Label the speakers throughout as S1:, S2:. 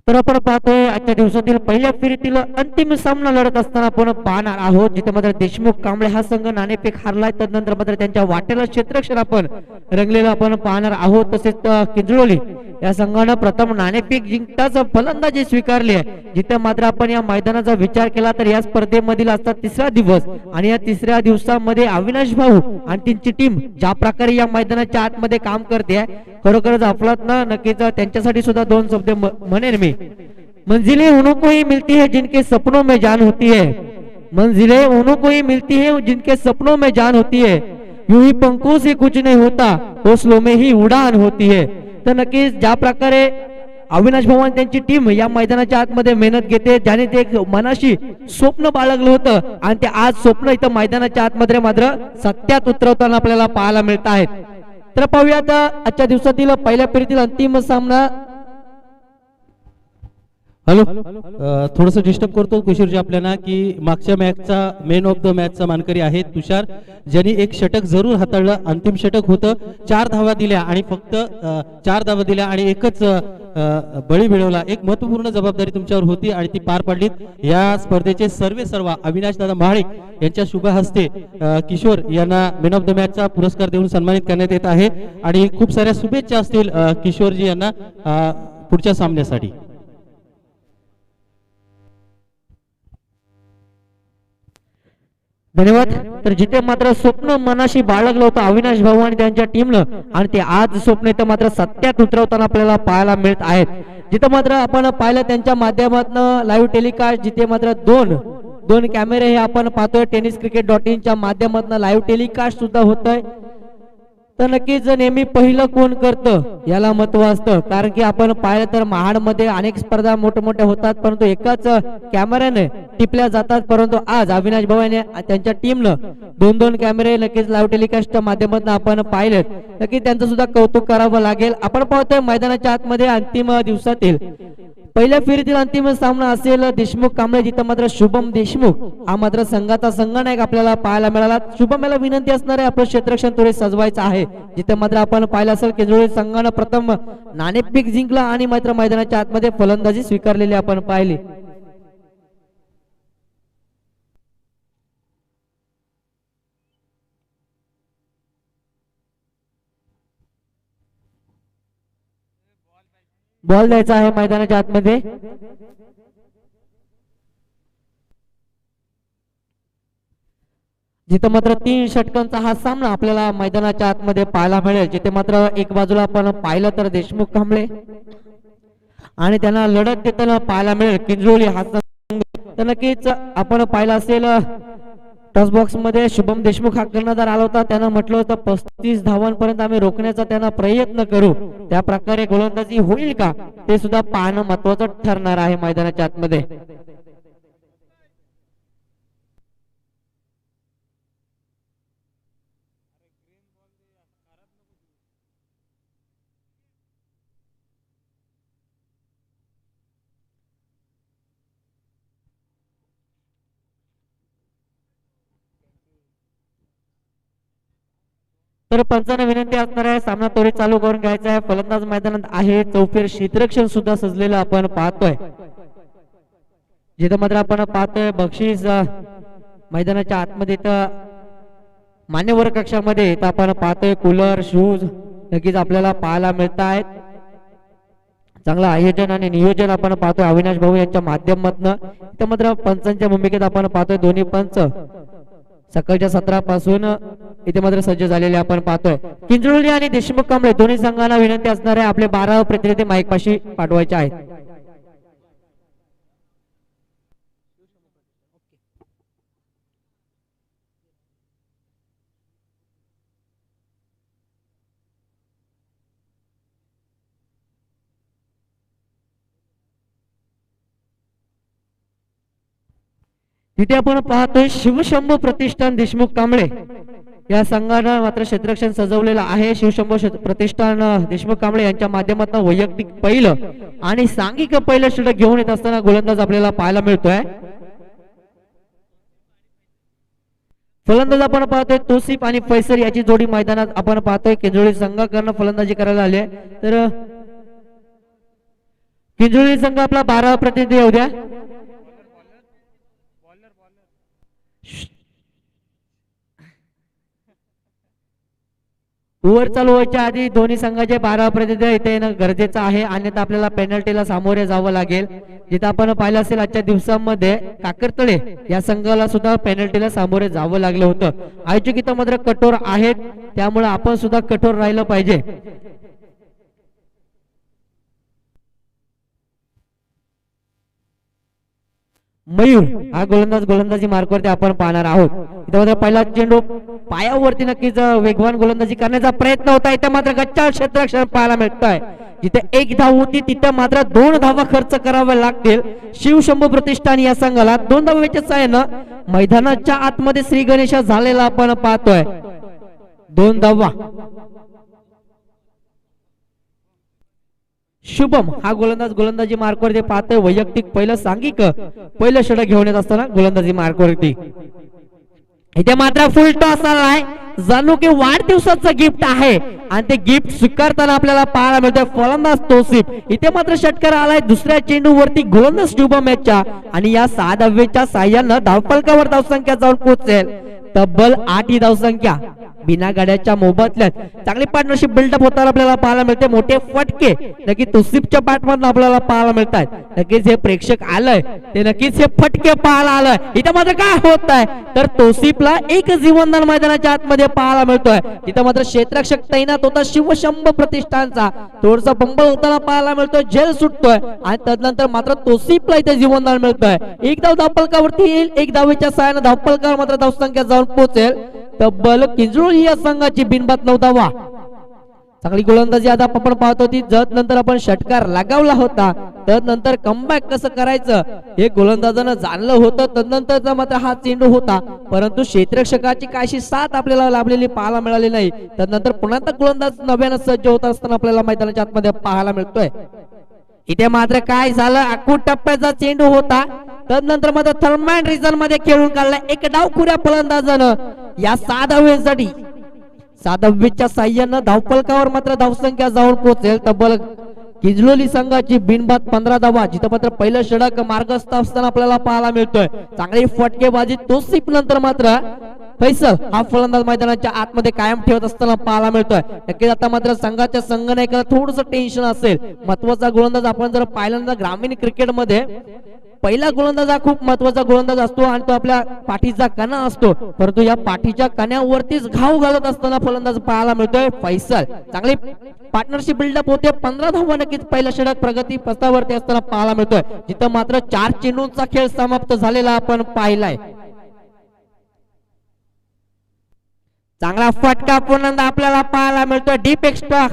S1: तर आपण पाहतोय आजच्या दिवसातील पहिल्या फेरीतील अंतिम सामना लढत असताना आपण पाहणार आहोत, जिथे मात्र देशमुख कांबळे हा संघ नाणेफेक हारलाय. तदनंतर मात्र त्यांच्या वाटेला क्षेत्ररक्षण आपण रंगलेलं आपण पाहणार आहोत. तसेच किंजळोली या संघानं प्रथम नाणेफेक जिंकताच फलंदाजी स्वीकारली आहे, जिथे मात्र आपण या मैदानाचा विचार केला तर या स्पर्धेमधील असता तिसरा दिवस आणि या तिसऱ्या दिवसामध्ये अविनाश भाऊ आणि त्यांची टीम ज्या प्रकारे या मैदानाच्या आतमध्ये काम करते खरोखरच अफलात ना नक्कीच त्यांच्यासाठी सुद्धा दोन शब्द म्हणेन मी. मंजिलें उन्हों को ही मिलती है जिनके सपनों में जान होती है, मंजिलें उन्हों को ही मिलती है जिनके सपनों में जान होती है, यूं ही पंखों से कुछ नहीं होता हौसलों में ही उड़ान होती है. तर नक्कीच ज्या प्रकारे अविनाश भवन त्यांची टीम या मैदानाच्या आतमध्ये मेहनत घेते, ज्याने ते एक मनाशी स्वप्न बाळगलं होतं आणि ते आज स्वप्न इथं मैदानाच्या आतमध्ये मात्र सत्यात उतरवताना आपल्याला पाहायला मिळत आहेत. तर पाहूयात आजच्या दिवसातील पहिल्या फेरीतील अंतिम सामना.
S2: हॅलो, थोडंसं डिस्टर्ब करतो किशोरजी आपल्याला की मागच्या मॅचचा मेन ऑफ द मॅचचा मानकरी आहे तुषार, ज्यांनी एक षटक जरूर हाताळलं. अंतिम षटक होतं, 4 धावा दिल्या आणि फक्त 4 धावा दिल्या आणि एकच बळी मिळवला. एक महत्वपूर्ण जबाबदारी तुमच्यावर होती आणि ती पार पाडलीत. या स्पर्धेचे सर्व अविनाश दादा महाडिक यांच्या शुभ हस्ते किशोर यांना मेन ऑफ द मॅचचा पुरस्कार देऊन सन्मानित करण्यात येत आहे आणि खूप साऱ्या शुभेच्छा असतील किशोरजी यांना पुढच्या सामन्यासाठी.
S1: धन्यवाद. तर जिथे मात्र स्वप्न मनाशी बाळगलं होतं अविनाश भाऊ आणि त्यांच्या टीमनं आणि ते आज स्वप्न इथं मात्र सत्यात उतरवताना आपल्याला पाहायला मिळत आहेत. जिथे मात्र आपण पाहिलं त्यांच्या माध्यमातून लाईव्ह टेलिकास्ट, जिथे मात्र दोन कॅमेरे हे आपण पाहतोय. tenniscricket.in च्या माध्यमातून लाईव्ह टेलिकास्ट सुद्धा होत आहे. तर नक्कीच नेहमी पहिलं कोण करतं याला महत्व असतं, कारण की आपण पाहिलं तर महाडमध्ये अनेक स्पर्धा मोठमोठ्या होतात परंतु एकाच कॅमेऱ्याने टिपल्या जातात. परंतु आज अविनाश भाऊ यांनी त्यांच्या टीमनं दोन कॅमेरे नक्कीच लाईव्ह टेलिकास्टच्या माध्यमातून आपण पाहिलेत. नक्कीच त्यांचं सुद्धा कौतुक करावं लागेल. आपण पाहतोय मैदानाच्या आतमध्ये अंतिम दिवसातील पहिल्या फेरीतील अंतिम सामना असेल देशमुख कांबळे, जिथं मात्र शुभम देशमुख हा मात्र संघाचा संघनायक आपल्याला पाहायला मिळाला. शुभम याला विनंती असणार आहे आपलं क्षेत्ररक्षण थोडे सजवायचं आहे. जिथं मात्र आपण पाहिलं असेल किंजळोली संघानं प्रथम नाणेफेक जिंकला आणि मात्र मैदानाच्या आतमध्ये फलंदाजी स्वीकारलेली आपण पाहिली. बॉल द्यायचा आहे मैदानाच्या आतमध्ये. जिथे मात्र 3 षटकांचा हा सामना आपल्याला मैदानाच्या आतमध्ये पाहायला मिळेल. जिथे मात्र एक बाजूला आपण पाहिलं तर देशमुख कांबळे आणि त्यांना लढत देताना पाहायला मिळेल किंजळोली हा संघ. तर नक्कीच आपण पाहिलं असेल टॉस बॉक्स मध्ये शुभम देशमुख हा कर्णधार आला होता. त्यानं म्हटलं होतं 35 धावांपर्यंत आम्ही रोखण्याचा त्यांना प्रयत्न करू. त्या प्रकारे गोलंदाजी होईल का ते सुद्धा पाहणं महत्वाचं ठरणार आहे मैदानाच्या आतमध्ये. तर पंचांना विनंती असणार आहे सामना त्वरित चालू करून घ्यायचा आहे. फलंदाज मैदानात आहे, चौफेर क्षेत्ररक्षण सुद्धा सजलेलं आपण पाहतोय. जिथं मात्र आपण पाहतोय बक्षीस मैदानाच्या आतमध्ये तर मान्यवर कक्षामध्ये इथं आपण पाहतोय कूलर, शूज नक्कीच आपल्याला पाहायला मिळत आहेत. चांगलं आयोजन आणि नियोजन आपण पाहतोय अविनाश भाऊ यांच्या माध्यमातून. इथं मात्र पंचांच्या भूमिकेत आपण पाहतोय दोन्ही पंच सकाळच्या सत्रापासून इथे मात्र सज्ज झालेले आपण पाहतोय. किंजळोली आणि देशमुख कांबळे दोन्ही संघांना विनंती असणार आहे आपले 12 प्रतिनिधी माईक पाशी पाठवायचे आहेत. तिथे आपण पाहतोय शिवशंभू प्रतिष्ठान देशमुख कांबळे या संघानं मात्र क्षेत्ररक्षण सजवलेलं आहे. शिवशंभू प्रतिष्ठान देशमुख कांबळे यांच्या माध्यमातून वैयक्तिक पहिलं आणि सांघिक पहिलं षटक घेऊन येत असताना गोलंदाज आपल्याला पाहायला मिळतोय. फलंदाज आपण पाहतोय तोसिफ आणि फैसल याची जोडी मैदानात आपण पाहतोय. किंजळोली संघाकडून फलंदाजी करायला आली आहे. तर किंजळी संघ आपला 12 प्रतिनिधी येऊ द्या. ओव्हर चालू व्हायच्या आधी दोन्ही संघाचे 12 प्रतिनिधी इथे येणं गरजेचं आहे, अन्यथा आपल्याला पेनल्टीला सामोरे जावं लागेल. जिथं आपण पाहिलं असेल आजच्या दिवसांमध्ये काकरतळे या संघाला सुद्धा पेनल्टीला सामोरे जावं लागलं होतं. आयोजक इथं मात्र कठोर आहेत, त्यामुळे आपण सुद्धा कठोर राहिलं पाहिजे. मयूर हा गोलंदाजी मार्कवरती आपण पाहणार आहोत. इथं मात्र पहिला चेंडू पायावरती नक्कीच वेगवान गोलंदाजी करण्याचा प्रयत्न होता. इथे मात्र गच्चाळ क्षेत्ररक्षण पाहायला मिळतंय. जिथे एक धाव होती तिथे मात्र 2 धावा खर्च कराव्या लागतील शिवशंभू प्रतिष्ठान या संघाला. 2 धावांच्या साहाय्यानं मैदानाच्या आतमध्ये श्री गणेश झालेला आपण पाहतोय. 2 धावा. शुभम हा गोलंदाजी मार्कवरती पाहतोय. वैयक्तिक पहिलं षटक घेऊन येत असताना गोलंदाजी मार्कवरती. इथे मात्र फुल टॉस आलाय, जणू की वाढदिवसाचं गिफ्ट आहे आणि ते गिफ्ट स्वीकारताना आपल्याला पाहायला मिळतोय फलंदाज तौसिफ. इथे मात्र षटकार आलाय दुसऱ्या चेंडूवरती गोलंदाज शुभम याच्या आणि या 6 धावेच्या साह्यानं धावफलकावर धावसंख्या जाऊन पोहोचेल तब्बल 8 ही धावसंख्या. बिना गाड्याच्या मोबदल्यात चांगली पार्टनरशिप बिल्डअप होताना आपल्याला पाहायला मिळते. मोठे फटके नक्की तौसिफच्या बॅटमधून आपल्याला पाहायला मिळतात. नक्कीच हे प्रेक्षक आलंय ते नक्कीच हे फटके पाहायला आलंय. इथं मात्र काय होत आहे तर तौसिफला एक जीवनदान मैदानाच्या आतमध्ये पाहायला मिळतोय. इथं मात्र क्षेत्ररक्षक तैनात होता शिवशंभू प्रतिष्ठानचा. थोडसा बंबल होताना पाहायला मिळतोय, जेल सुटतोय आणि तदनंतर मात्र तौसिफला इथे जीवनदान मिळतोय. एक धाव धावफलकावरती येईल, एक धावेच्या सहाय्याने धावफलकावर मात्र धावसंख्या जाऊन पोहोचेल तब्बल किंजळी या संघाची बिनबाद 9 धावा. चांगली गोलंदाजी आता आपण पाहत होती. जत नंतर आपण षटकार लगावला होता, तदनंतर कमबॅक कसं करायचं हे गोलंदाजानं जाणलं होतं. तदनंतरचा मात्र हा चेंडू होता, परंतु क्षेत्ररक्षकाची काहीशी साथ आपल्याला लाभलेली पाहायला मिळाली नाही. तदनंतर पुन्हा गोलंदाज नव्यानं सज्ज होत असताना आपल्याला मैदानाच्या आतमध्ये पाहायला मिळतोय. इथे मात्र काय झालं, आखूड टप्प्याचा चेंडू होता, तदनंतर मात्र थर्मॅन रिझन मध्ये खेळून काढला एक डावखुऱ्या फलंदाजानं या 6 धावेसाठी. 6 धावेच्या साह्यानं धावफलकावर मात्र धावसंख्या जाऊन पोहोचेल तब्बल किंजलोली संघाची बिनबाद 15 धावा. जिथं मात्र पहिलं षटक मार्गस्थ असताना आपल्याला पाहायला मिळतोय. चांगली फटकेबाजी तौसिफ नंतर मात्र फैसल हा फलंदाज मैदानाच्या आतमध्ये कायम ठेवत असताना पाहायला मिळतोय. नक्कीच आता मात्र संघाच्या संघनायकाला थोडंसं टेन्शन असेल. महत्वाचा गोलंदाज आपण जर पाहिल्यानंतर ग्रामीण क्रिकेटमध्ये पहिला गोलंदाज हा खूप महत्वाचा गोलंदाज असतो आणि तो आपल्या पाठीचा कणा असतो, परंतु या पाठीच्या कण्यावरतीच घाव घालत असताना फलंदाज पाहायला मिळतोय फैसल. चांगली पार्टनरशिप बिल्डअप होते. 15 धावा नक्कीच पहिला षटक प्रगती पथावरती असताना पाहायला मिळतोय. जिथं मात्र 4 चेंडूंचा खेळ समाप्त झालेला आपण पाहिलाय. चांगला फटका पुन्हा आपल्याला पाहायला मिळतोय. डीप एक्स्ट्रा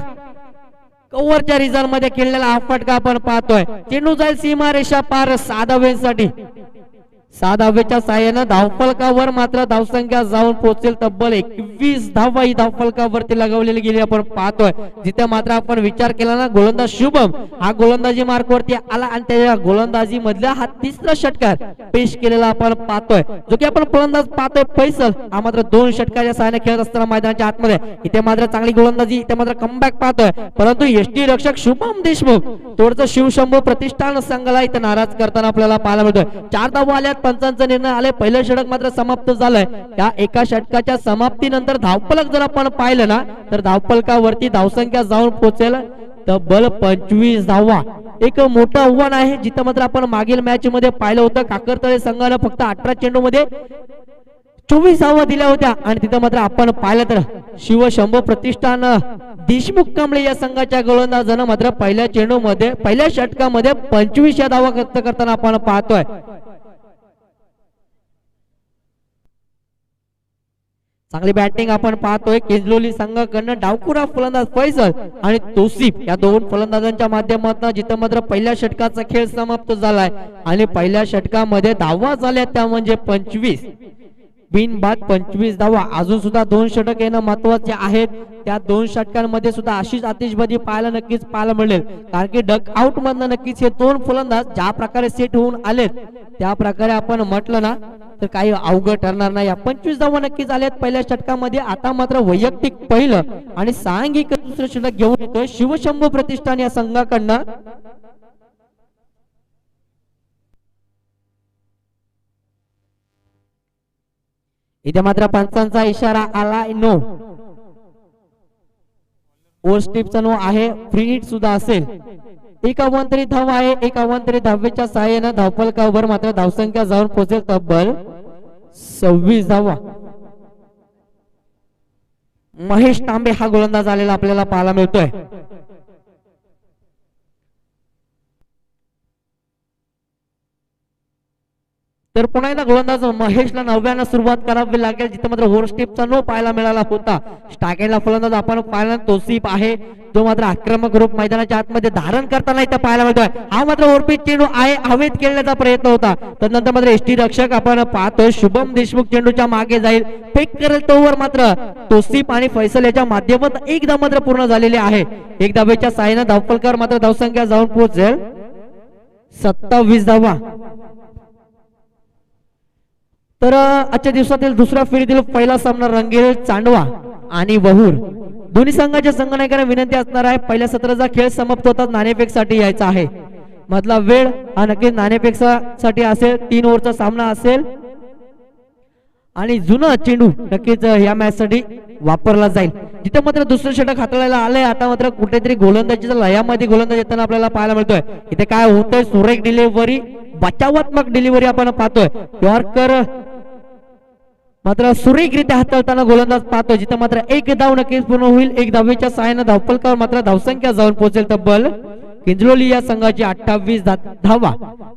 S1: कव्हरच्या रिझन मध्ये खेळलेला हा फटका आपण पाहतोय. चेंडू जाईल सीमारेषा पार 6 धावेसाठी. 6 धावेच्या साह्यानं धावफलकावर मात्र धावसंख्या जाऊन पोहोचेल तब्बल 21 धावा ही धावफलकावरती लगावलेली गेली आपण पाहतोय. जिथे मात्र आपण विचार केला ना, गोलंदाज शुभम हा गोलंदाजी मार्कवरती आला आणि त्याच्या गोलंदाजी मधला हा 3रा षटकार पेश केलेला आपण पाहतोय. जो की आपण फलंदाज पाहतोय फैसल हा मात्र 2 षटकाच्या साह्याने खेळत असताना मैदानाच्या आतमध्ये. इथे मात्र चांगली गोलंदाजी, इथे मात्र कमबॅक पाहतोय, परंतु यष्टी रक्षक शुभम देशमुख थोडंसं शिवशंभू प्रतिष्ठान संघाला इथे नाराज करताना आपल्याला पाहायला मिळतोय. 4 धावा आल्यात, पंचांचा निर्णय आलाय. पहिलं षटक मात्र समाप्त झालंय. या एका षटकाच्या समाप्तीनंतर धावफलक जर आपण पाहिलं ना तर धावफलकावरती धावसंख्या जाऊन पोहोचेल तब्बल 25 धावा. एक मोठं आव्हान आहे. जिथं मात्र आपण मागील मॅच मध्ये पाहिलं होतं काकरतळे संघानं फक्त 18 चेंडू मध्ये 24 धावा दिल्या होत्या आणि तिथं मात्र आपण पाहिलं तर शिवशंभू प्रतिष्ठान देशमुख कांबळे या संघाच्या गोलंदाजानं मात्र पहिल्या चेंडू मध्ये पहिल्या षटकामध्ये 25 या धावा खर्च करताना आपण पाहतोय. चांगली बॅटिंग आपण पाहतोय. किंजलोली संघाकडनं डावखुरा फलंदाज फैसल आणि तौसिफ या 2 फलंदाजांच्या माध्यमातून जिथं मात्र पहिल्या षटकाचा खेळ समाप्त झालाय आणि पहिल्या षटकामध्ये धावा झाल्या त्या म्हणजे 25 बिनबाद 25 धावा. अजून सुद्धा 2 षटक येणं महत्वाचे आहेत. त्या 2 षटकांमध्ये सुद्धा अशीच आतिषबाजी नक्कीच पाहायला मिळेल, कारण की डक आउट मधनं नक्कीच हे 2 फलंदाज ज्या प्रकारे सेट होऊन आलेत त्या प्रकारे आपण म्हटलं ना तर काही अवघड ठरणार नाही. 25 धावा नक्कीच आल्यात पहिल्या षटकामध्ये. आता मात्र वैयक्तिक पहिलं आणि सांघिक दुसरं षटक घेऊन येतोय शिवशंभू प्रतिष्ठान या संघाकडनं. इथे मात्र पंचांचा इशारा आला नो. ओव्हर स्टेपचा नो आहे. फ्री हिट सुद्धा असेल. एक अवांतरी धाव आहे. एक अवांतरी धावेच्या सहाय्याने धावफलकावर मात्र धावसंख्या जाऊन पोहोचेल तब्बल 26 धावा. महेश तांबे हा गोलंदाज आलेला आपल्याला पाहायला मिळतोय. तर पुन्हा एकदा गोलंदाज महेशला 9व्यानं सुरुवात करावी लागेल, जिथे मात्र ओव्हर स्टेपचा नो पाहायला मिळाला होता. स्टार्टिंगला फलंदाज आपण पाहिला तोसीफ आहे, जो मात्र आक्रमक रूप मैदानाच्या आतमध्ये धारण करताना इथं पाहायला मिळतोय. हा मात्र ओव्हरपिच चेंडू आहे, हवेत खेळण्याचा प्रयत्न होता. त्यानंतर मात्र एसटी रक्षक आपण पाहतोय शुभम देशमुख चेंडूच्या मागे जाईल, फेक करेल तोवर मात्र तोसीफ आणि फैसल याच्या माध्यमातून एकदा मात्र पूर्ण झालेले आहे. एक धावेच्या साहाय्याने धावफलकावर मात्र धावसंख्या जाऊन पोहोचेल 27 धावा. तर आजच्या दिवसातील दुसऱ्या फेरीतील पहिला सामना रंगेल चांडवा आणि वहूर. दोन्ही संघाच्या संघनायकांना विनंती असणार आहे, पहिल्या सत्राचा खेळ समाप्त होतात नाणेफेक साठी यायचा आहे. मधला वेळ हा नक्कीच नाणेफेक साठी असेल. 3 ओव्हरचा सामना असेल आणि जुना चेंडू नक्कीच या मॅच साठी वापरला जाईल. जिथे मात्र दुसरं षटक हाताळायला आलंय, आता मात्र कुठेतरी गोलंदाजीच्या लयामध्ये गोलंदाज येताना आपल्याला पाहायला मिळतोय. इथे काय होतंय, सुरेख डिलिव्हरी, बचावात्मक डिलिव्हरी आपण पाहतोय. यॉर्कर मात्र सुरेखरित्या हाताळताना गोलंदाज पाहतोय, जिथे मात्र एक धाव नक्कीच पूर्ण होईल. एक धावेच्या सहाय्याने धावफलकावर मात्र धावसंख्या जाऊन पोहोचेल तब्बल किंजलोली या संघाची 28 धावा.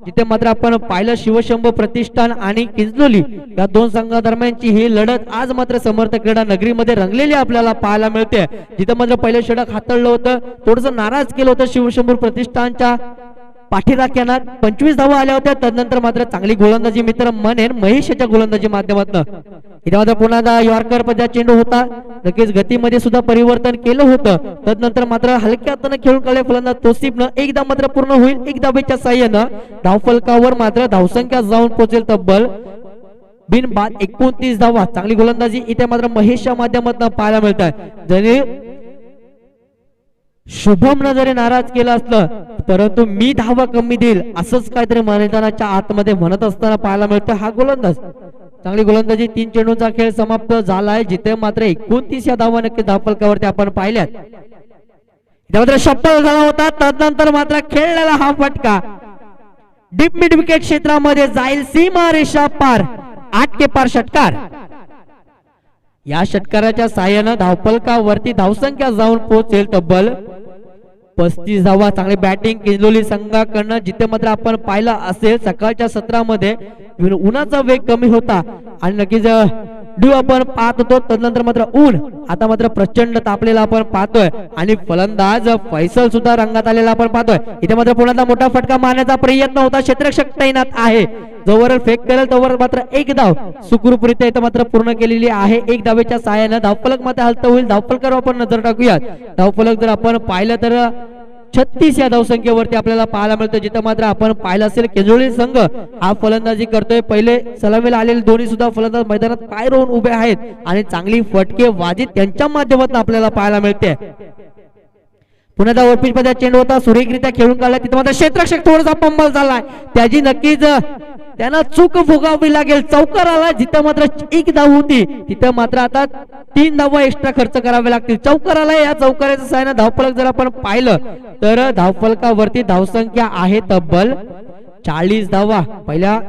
S1: जिथे मात्र आपण पाहिलं शिवशंभू प्रतिष्ठान आणि किंजलोली या दोन संघादरम्यानची ही लढत आज मात्र समर्थ क्रीडा नगरीमध्ये रंगलेली आपल्याला पाहायला मिळते. जिथे मात्र पहिलं षटक हाताळलं होतं, थोडस नाराज केलं होतं शिवशंभू प्रतिष्ठानच्या पाठीराख्यानं 25 धावा आल्या होत्या. त्यानंतर मात्र चांगली गोलंदाजी मित्र म्हणेन महेशच्या गोलंदाजी माध्यमातून इथे मात्र पुन्हा यॉर्कर पदा चेंडू होता, नक्कीच गतीमध्ये सुद्धा परिवर्तन केलं होतं. त्यानंतर मात्र हलक्या हाताने खेळून काढले फलंदाज तोसीफनं. एकदा मात्र पूर्ण होईल. एक धावेच्या साह्यानं धावफलकावर मात्र धावसंख्या जाऊन पोहोचेल तब्बल बिनबाद 29 धावा. चांगली गोलंदाजी इथे मात्र महेशच्या माध्यमातून पाहायला मिळत आहे. जरी शुभमनं जरी नाराज केलं असलं, परंतु मी धावा कमी देईल असंच काहीतरी मैदानाच्या आतमध्ये म्हणत असताना पाहायला मिळतं हा गोलंदाज. चांगली गोलंदाजी. 3 चेंडूंचा खेळ समाप्त झालाय, जिथे मात्र 29 या धावा नक्की धावफलकावरती आपण पाहिल्यात. मात्र शप्पल झाला होता, त्यानंतर मात्र खेळलेला हा फटका डीप मिड विकेट क्षेत्रामध्ये जाईल, सीमा रेषा पार, 8 के पार षटकार. या षटकाराच्या साह्यानं धावफलकावरती धावसंख्या जाऊन पोहोचेल तब्बल 35 धावा. चांगली बॅटिंग किंजलोली संघाकडनं, जिथे मात्र आपण पाहिला असेल सकाळच्या सत्रामध्ये उन्हाचा वेग कमी होता आणि नक्कीच ड्यू आपण पाहत होतो. तदनंतर मात्र ऊन आता मात्र प्रचंड तापलेला आपण पाहतोय आणि फलंदाज फैसल सुद्धा रंगात आलेला आपण पाहतोय. इथे मात्र पुन्हा मोठा फटका मारण्याचा प्रयत्न होता, क्षेत्ररक्षक तैनात आहे, जोवर फेक करेल तोवर मात्र एक धाव सुखरूपरित्या इथं मात्र पूर्ण केलेली आहे. एक धावेच्या सहाय्यानं धावफलक मात्र हलत होईल. धावफलकावर आपण नजर टाकूयात. धावफलक जर आपण पाहिलं तर 36 या धावसंख्येवरती आपल्याला पाहायला मिळतं, जिथं मात्र आपण पाहिलं असेल किंजलोली संघ हा फलंदाजी करतोय. पहिले सलामीला आलेले दोन्ही सुद्धा फलंदाज मैदानात पाय रोवून उभे आहेत आणि चांगली फटकेबाजी त्यांच्या माध्यमातून आपल्याला पाहायला मिळते. पुन्हा ओपीच मध्ये चेंडू होता, सुरेखरित्या खेळून काढला, तिथे मात्र क्षेत्ररक्षक थोडासा पंबल झालाय, त्याची नक्कीच त्यांना चूक भोगावी लागेल. चौकार आला, जिथं मात्र एक धाव होती तिथं मात्र आता 3 धावा एक्स्ट्रा खर्च करावे लागतील. चौकार आला, या चौकाराच्या साहाय्याने धावफलक जर आपण पाहिलं तर धावफलकावरती धावसंख्या आहे तब्बल 40 धावा. पहिल्या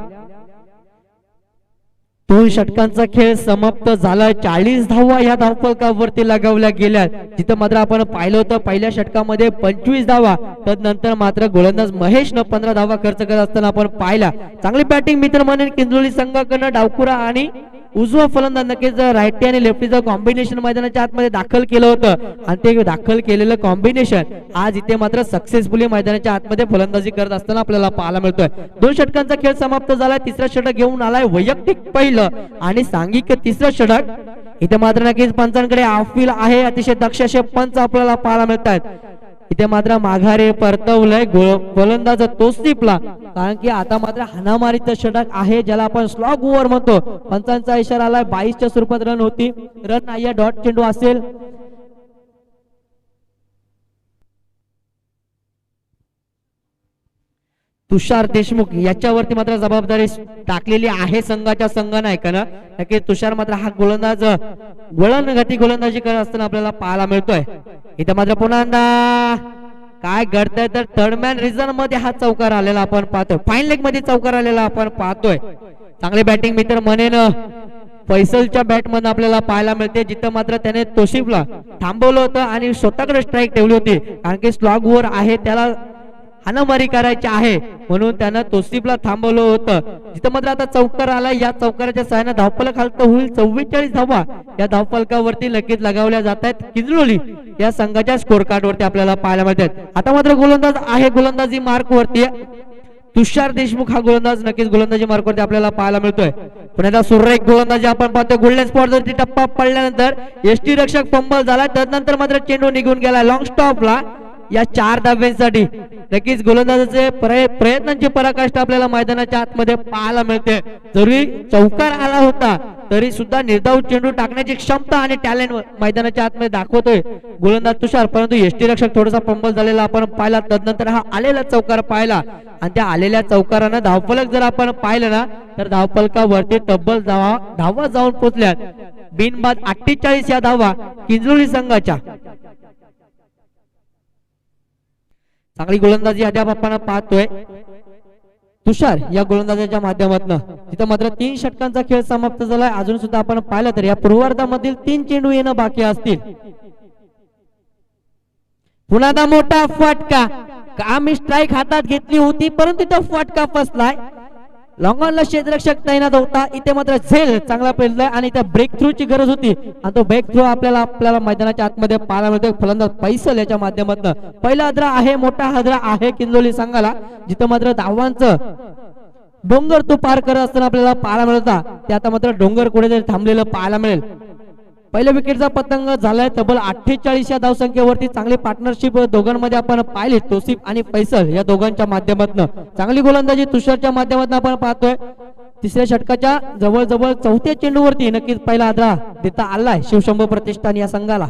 S1: 2 षटकांचा खेळ समाप्त झाला. 40 धावा या धावफलकावरती लगावल्या गेल्या, जिथं मात्र आपण पाहिलं होतं पहिल्या षटकामध्ये 25 धावा. त्यानंतर मात्र गोलंदाज महेशनं 15 धावा खर्च करत असताना आपण पाहिला. चांगली बॅटिंग मित्र म्हणून किंजलोली संघाकडनं डावखुरा आणि उजवा फलंदाज नक्कीच राईटी आणि लेफ्टीचं कॉम्बिनेशन मैदानाच्या आतमध्ये दाखल केलं होतं आणि ते दाखल केलेलं कॉम्बिनेशन आज इथे मात्र सक्सेसफुली मैदानाच्या आतमध्ये फलंदाजी करत असताना आपल्याला पाहायला मिळतोय. 2 षटकांचा खेळ समाप्त झालाय. तिसरा षटक घेऊन आलाय वैयक्तिक पहिलं आणि सांघिक तिसरं षटक. इथे मात्र नक्कीच पंचांकडे अपील आहे, अतिशय दक्ष असे पंच आपल्याला पाहायला मिळतात. इथे मात्र माघारे परतवलंय गोलंदाज तोसीफला, कारण की आता मात्र हाणामारीचं षटक आहे, ज्याला आपण स्लॉग ओव्हर म्हणतो. पंचांचा इशारा आलाय, 22च्या स्वरूपात रन होती. रन नाही, डॉट चेंडू असेल. तुषार देशमुख याच्यावरती मात्र जबाबदारी टाकलेली आहे संघाच्या संघनायकानं. नक्की तुषार मात्र हा गोलंदाज वळणगती गोलंदाजी करत असताना आपल्याला पाहायला मिळतोय. इथं मात्र पुन्हा काय घडतंय तर थर्डमॅन रिझन मध्ये हा चौकार आलेला आपण पाहतोय, फाईन लेग मध्ये चौकार आलेला आपण पाहतोय. चांगली बॅटिंग मित्र म्हणेन फैसलच्या बॅट मधून आपल्याला पाहायला मिळते, जिथं मात्र त्याने तोशिफला थांबवलं होतं आणि स्वतःकडे स्ट्राईक ठेवली होती, कारण की स्लॉग वर आहे त्याला हाणामारी करायची आहे म्हणून त्यानं तोशिफला थांबवलं होतं. जिथं मात्र आता चौकार आला, या चौकाराच्या सहाय्याने धावफलक खालत होईल. 44 धावा या धावफलकावरती नक्कीच लगावल्या जात आहेत किंजलोली या संघाच्या स्कोर कार्ड वरती आपल्याला पाहायला मिळतात. आता मात्र गोलंदाज आहे गोलंदाजी मार्क वरती तुषार देशमुख हा गोलंदाज नक्कीच गोलंदाजी मार्क वरती आपल्याला पाहायला मिळतोय. पुन्हा सुरेख गोलंदाजी आपण पाहतोय. गोल्डन स्पॉट वरती टप्पा पडल्यानंतर यष्टी रक्षक फंबल झाला, त्यानंतर मात्र चेंडू निघून गेला लॉंग स्टॉपला या 4 धाब्यांसाठी. नक्कीच गोलंदाजाचे प्रयत्नांची पराकाष्ठा आपल्याला मैदानाच्या आतमध्ये पाहायला मिळते. जरी चौकार आला होता तरी सुद्धा निर्धाव चेंडू टाकण्याची क्षमता आणि टॅलेंट मैदानाच्या आतमध्ये दाखवतोय गोलंदाज तुषार, परंतु यष्टी रक्षक थोडासा फंबल झालेला आपण पाहिला. तदनंतर हा आलेला चौकार पाहिला आणि त्या आलेल्या चौकारानं धावफलक जर आपण पाहिलं ना तर धावफलकावरती तब्बल धावा जाऊन पोहोचल्यात. बिनबाद 48 या धावा किंजलोली संघाच्या. चांगली गोलंदाजी अद्याप आपण पाहतोय तुषार या गोलंदाजाच्या माध्यमातून. तिथं मात्र 3 षटकांचा खेळ समाप्त झालाय. अजून सुद्धा आपण पाहिलं तर या पूर्वार्धामधील 3 चेंडू येणं बाकी असतील. पुन्हा मोठा फटका, आम्ही स्ट्राईक हातात घेतली होती परंतु तो फटका फसलाय. लॉंग ऑनला क्षेत्ररक्षक तैनात होता, इथे मात्र झेल चांगला पेललाय आणि त्या ब्रेक थ्रू ची गरज होती आणि तो ब्रेक थ्रू आपल्याला मैदानाच्या आतमध्ये पाहायला मिळतोय. फलंदाज फैसल याच्या माध्यमातून पहिला हादरा आहे, मोठा हादरा आहे किंजलोली संघाला, जिथं मात्र धावांचं डोंगर तो पार करत असताना आपल्याला पाहायला मिळता. ते आता मात्र डोंगर कुठेतरी थांबलेलं पाहायला मिळेल. पहिल्या विकेटचा पतंग झालाय तब्बल 48 या धावसंख्येवरती. चांगली पार्टनरशिप दोघांमध्ये आपण पाहिली, तोसिफ आणि फैसल या दोघांच्या माध्यमातून. चांगली गोलंदाजी तुषारच्या माध्यमातून आपण पाहतोय. तिसऱ्या षटकाच्या जवळ 4थ्या चेंडूवरती नक्कीच पहिला आदरा देता आलाय शिवशंभू प्रतिष्ठान या संघाला.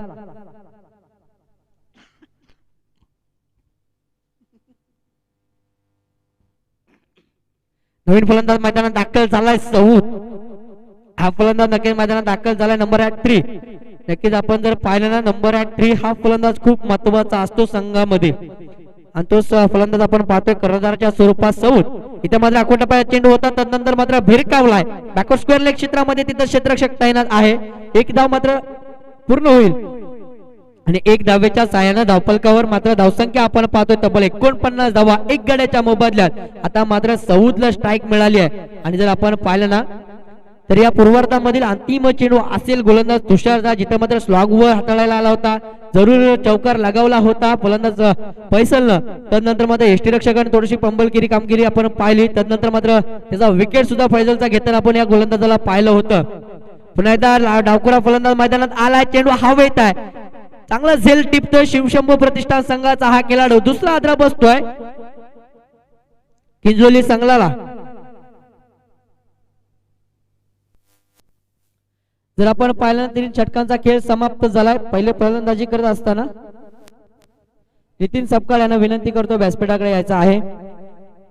S1: नवीन फलंदाज मैदानात दाखल झालाय सौद. हा फलंदाज नक्कीच मैदानात दाखल झालाय नंबर 3. नक्कीच आपण जर पाहिलं ना नंबर 3 हा फलंदाज खूप महत्वाचा असतो संघामध्ये आणि तोच फलंदाज आपण पाहतोय कर्णधाराच्या स्वरूपात सौद. इथे मात्र अकोटा चेंडू होता, तदनंतर मात्र भिरकावलाय बॅकवर्ड स्क्वेअर लेग क्षेत्रामध्ये, तिथं क्षेत्ररक्षक तैनात आहे. एक धाव मात्र पूर्ण होईल आणि एक धावेच्या साहाय्याने धावफलकावर मात्र धावसंख्या आपण पाहतोय तब्बल 49 धावा 1 गड्याच्या मोबदल्यात. आता मात्र सौदला स्ट्राईक मिळाली आहे आणि जर आपण पाहिलं ना तर या पूर्वार्धामधील अंतिम चेंडू असेल गोलंदाज तुषारचा, जिथे मात्र स्लॉग वर हाताळायला आला होता, जरूर चौकार लगावला होता फलंदाज फैसलनं. तदनंतर मात्र यष्टीरक्षकाने थोडीशी पंबलगिरी कामगिरी आपण पाहिली. तदनंतर मात्र त्याचा विकेट सुद्धा फैसलचा घेताना आपण या गोलंदाजाला पाहिलं होतं. पुन्हा एकदा डावखुरा फलंदाज मैदानात आलाय, चेंडू हवेत आहे, चांगला झेल टिपतोय शिवशंभू प्रतिष्ठान संघाचा हा खेळाडू. दुसरा आदरा बसतोय किंजलोली संघाला. जर आपण पाहिलं 3 षटकांचा खेळ समाप्त झालाय. पहिले फलंदाजी करत असताना नितीन सपकाळ यांना विनंती करतो व्यासपीठाकडे यायचं आहे.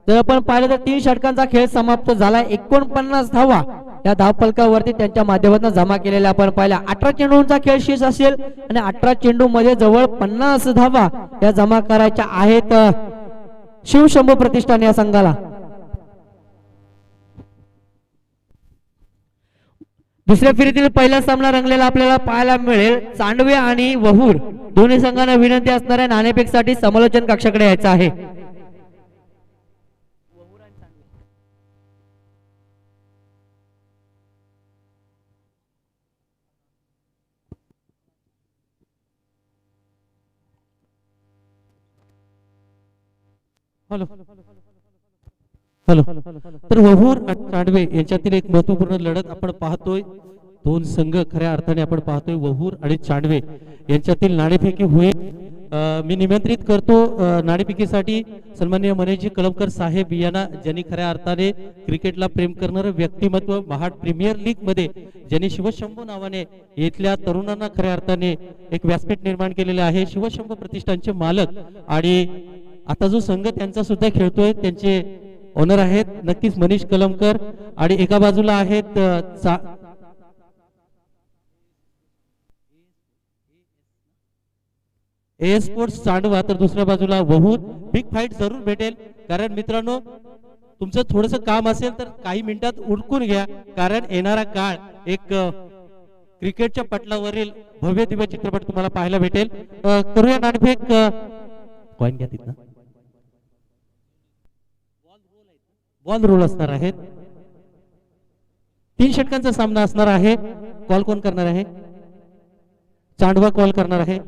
S1: जर आपण पाहिलं तर 3 षटकांचा खेळ समाप्त झालाय. 49 धावा या धावफलकावरती त्यांच्या माध्यमातून जमा केलेल्या आपण पाहिल्या. 18 चेंडूंचा खेळ शेष असेल आणि 18 चेंडू मध्ये जवळ 50 धावा या जमा करायच्या आहेत शिवशंभू प्रतिष्ठान या संघाला. दुसऱ्या फेरीतील पहिला सामना रंगलेला आपल्याला पाहायला मिळेल. चांडवे आणि वहूर दोन्ही संघांना विनंती असणार आहे नाणेफेकसाठी समालोचन कक्षाकडे यायचं आहे.
S2: Hello hello. तर वहूर आणि चांडवे यांच्यातील एक महत्वपूर्ण लढत आपण पाहतोय. 2 संघ खऱ्या अर्थाने आपण पाहतोय. वहूर आणि चांडवे यांच्यातील नाणेफेकी होईल. मी निमंत्रित करतो नाणेफेकीसाठी सन्माननीय मनेशजी कळमकर साहेब यांना, ज्यांनी खऱ्या अर्थाने क्रिकेटला प्रेम करणारं व्यक्तिमत्व, महाड प्रीमियर लीग मध्ये ज्यांनी शिवशंभू नावाने इथल्या तरुणांना खऱ्या अर्थाने एक व्यासपीठ निर्माण केलेले आहे. शिवशंभू प्रतिष्ठानचे मालक आणि आता जो संघ त्यांचा सुद्धा खेळतोय त्यांचे ओनर आहेत नक्कीच मनीष कलमकर आणि एका बाजूला आहेत ए स्पोर्ट्स चांडवा, तर दुसऱ्या बाजूला वहूर. बिग फाईट जरूर भेटेल, कारण मित्रांनो तुमचं थोडंसं काम असेल तर काही मिनिटात उरकून घ्या, कारण येणारा काळ एक क्रिकेटच्या पटलावरील भव्य दिव्य चित्रपट तुम्हाला पाहायला भेटेल. करूया नाणेफेक. कॉइन घ्या तिथं. बॉल रोल असणार आहेत. 3 षटकांचा सामना असणार आहे. कॉल कोण करणार आहे? चांडवा कॉल करणार आहे.